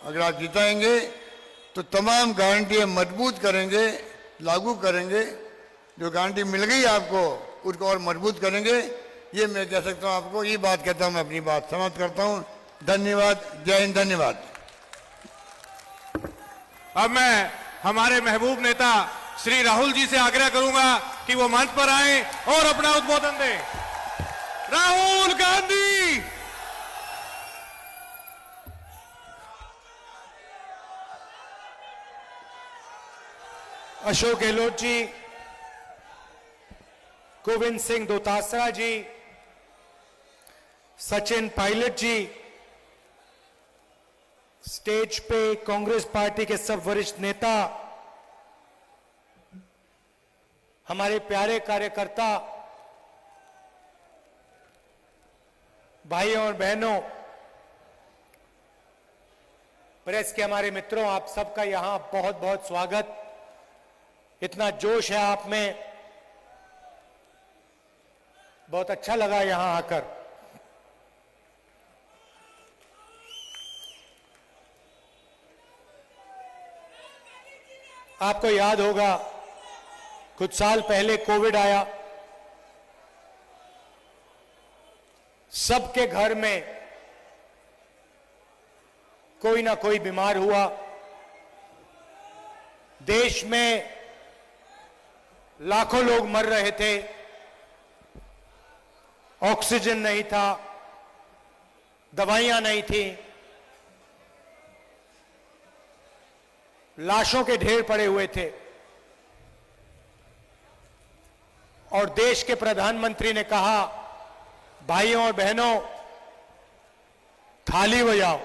अगर आप जिताएंगे तो तमाम गारंटियां मजबूत करेंगे, लागू करेंगे। जो गारंटी मिल गई आपको उसको और मजबूत करेंगे। ये मैं कह सकता हूं आपको। ये बात कहता हूं, मैं अपनी बात समाप्त करता हूं। धन्यवाद। जय हिंद। धन्यवाद। अब मैं हमारे महबूब नेता श्री राहुल जी से आग्रह करूंगा कि वो मंच पर आए और अपना उद्बोधन दें। राहुल गांधी। अशोक गहलोत जी, गोविंद सिंह दोतासरा जी, सचिन पायलट जी, स्टेज पे कांग्रेस पार्टी के सब वरिष्ठ नेता, हमारे प्यारे कार्यकर्ता, भाइयों और बहनों, प्रेस के हमारे मित्रों, आप सबका यहां बहुत बहुत स्वागत। इतना जोश है आप में, बहुत अच्छा लगा यहां आकर। आपको याद होगा कुछ साल पहले कोविड आया, सबके घर में कोई ना कोई बीमार हुआ। देश में लाखों लोग मर रहे थे, ऑक्सीजन नहीं था, दवाइयां नहीं थी, लाशों के ढेर पड़े हुए थे। और देश के प्रधानमंत्री ने कहा, भाइयों और बहनों, थाली बजाओ।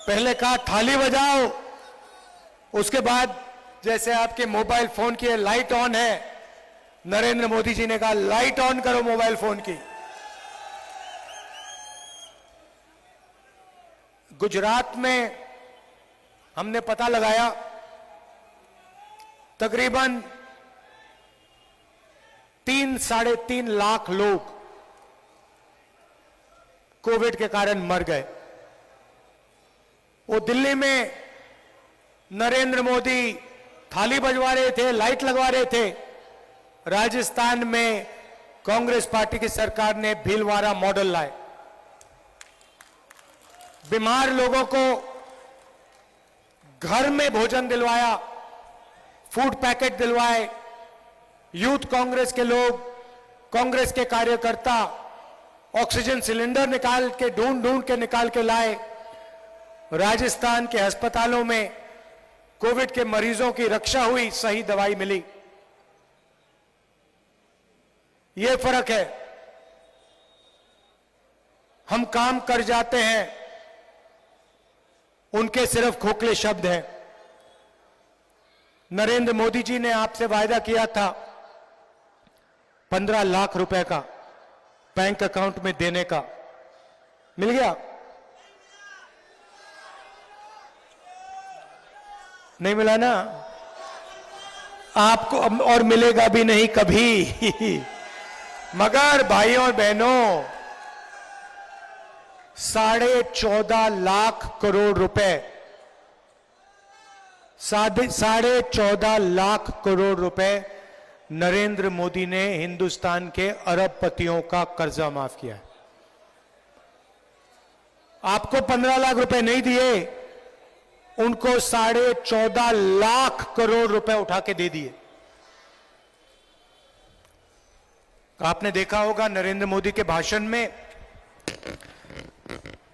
पहले कहा थाली बजाओ, उसके बाद जैसे आपके मोबाइल फोन की लाइट ऑन है, नरेंद्र मोदी जी ने कहा लाइट ऑन करो मोबाइल फोन की। गुजरात में हमने पता लगाया, तकरीबन 3-3.5 लाख लोग कोविड के कारण मर गए। वो दिल्ली में नरेंद्र मोदी थाली बजवा रहे थे, लाइट लगवा रहे थे। राजस्थान में कांग्रेस पार्टी की सरकार ने भीलवाड़ा मॉडल लाए, बीमार लोगों को घर में भोजन दिलवाया, फूड पैकेट दिलवाए। यूथ कांग्रेस के लोग, कांग्रेस के कार्यकर्ता ऑक्सीजन सिलेंडर निकाल के ढूंढ के निकाल के लाए। राजस्थान के अस्पतालों में कोविड के मरीजों की रक्षा हुई, सही दवाई मिली। यह फर्क है। हम काम कर जाते हैं, उनके सिर्फ खोखले शब्द हैं। नरेंद्र मोदी जी ने आपसे वायदा किया था 15 लाख रुपए का बैंक अकाउंट में देने का, मिल गया? नहीं मिला ना? आपको और मिलेगा भी नहीं कभी। मगर भाइयों और बहनों, 14.5 लाख करोड़ रुपए, 14.5 लाख करोड़ रुपए नरेंद्र मोदी ने हिंदुस्तान के अरबपतियों का कर्जा माफ किया है। आपको 15 लाख रुपए नहीं दिए, उनको 14.5 लाख करोड़ रुपए उठा के दे दिए। आपने देखा होगा नरेंद्र मोदी के भाषण में,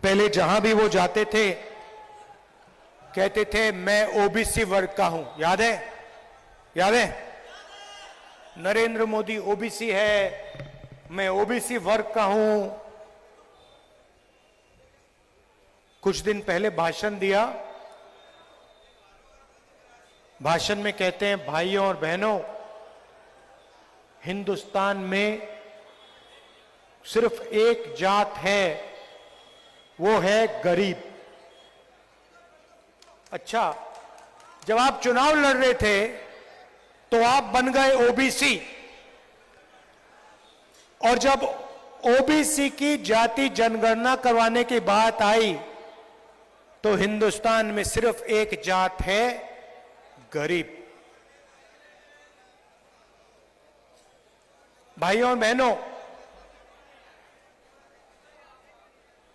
पहले जहां भी वो जाते थे कहते थे मैं ओबीसी वर्ग का हूं। याद है? याद है? नरेंद्र मोदी ओबीसी है, मैं ओबीसी वर्ग का हूं। कुछ दिन पहले भाषण दिया, भाषण में कहते हैं भाइयों और बहनों, हिंदुस्तान में सिर्फ एक जात है, वो है गरीब। अच्छा, जब आप चुनाव लड़ रहे थे तो आप बन गए ओबीसी, और जब ओबीसी की जाति जनगणना करवाने की बात आई तो हिंदुस्तान में सिर्फ एक जात है, गरीब। भाइयों और बहनों,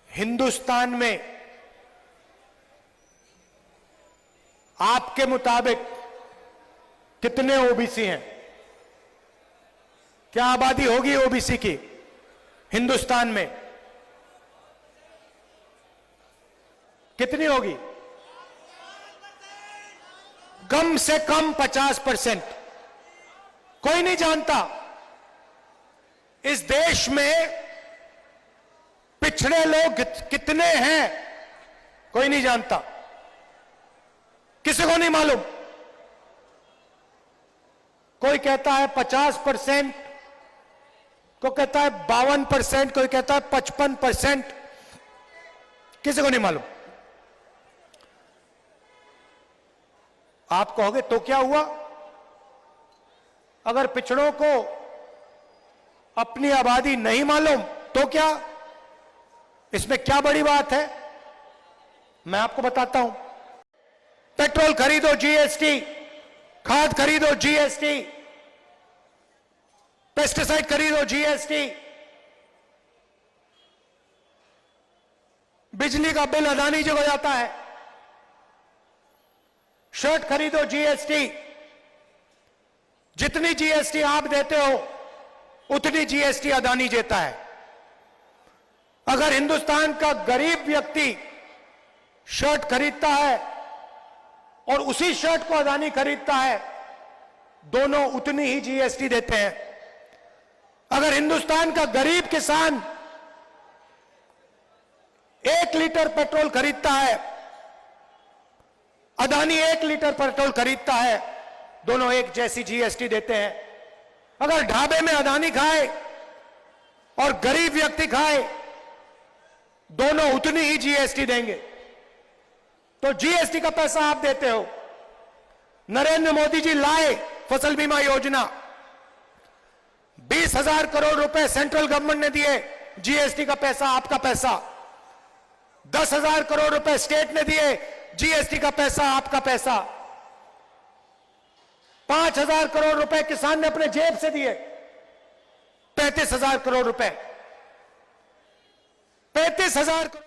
हिंदुस्तान में आपके मुताबिक कितने ओबीसी हैं? क्या आबादी होगी ओबीसी की हिंदुस्तान में? कितनी होगी? कम से कम 50%। कोई नहीं जानता इस देश में पिछड़े लोग कितने हैं, कोई नहीं जानता, किसी को नहीं मालूम। कोई कहता है 50%, कोई कहता है 52%, कोई कहता है 55%, किसी को नहीं मालूम। आप कहोगे तो क्या हुआ? अगर पिछड़ों को अपनी आबादी नहीं मालूम तो क्या? इसमें क्या बड़ी बात है? मैं आपको बताता हूं। पेट्रोल खरीदो जीएसटी, खाद खरीदो जीएसटी, पेस्टिसाइड खरीदो जीएसटी, बिजली का बिल अदानी जी को जाता है, शर्ट खरीदो जीएसटी। जितनी जीएसटी आप देते हो उतनी जीएसटी अदानी देता है। अगर हिंदुस्तान का गरीब व्यक्ति शर्ट खरीदता है और उसी शर्ट को अदानी खरीदता है, दोनों उतनी ही जीएसटी देते हैं। अगर हिंदुस्तान का गरीब किसान 1 लीटर पेट्रोल खरीदता है, अदानी 1 लीटर पेट्रोल खरीदता है, दोनों एक जैसी जीएसटी देते हैं। अगर ढाबे में अदानी खाए और गरीब व्यक्ति खाए, दोनों उतनी ही जीएसटी देंगे। तो जीएसटी का पैसा आप देते हो। नरेंद्र मोदी जी लाए फसल बीमा योजना, 20,000 करोड़ रुपए सेंट्रल गवर्नमेंट ने दिए, जीएसटी का पैसा आपका पैसा। 10,000 करोड़ रुपए स्टेट ने दिए, जीएसटी का पैसा आपका पैसा। 5,000 करोड़ रुपए किसान ने अपने जेब से दिए, 35,000 करोड़ रुपए, 35,000 करोड़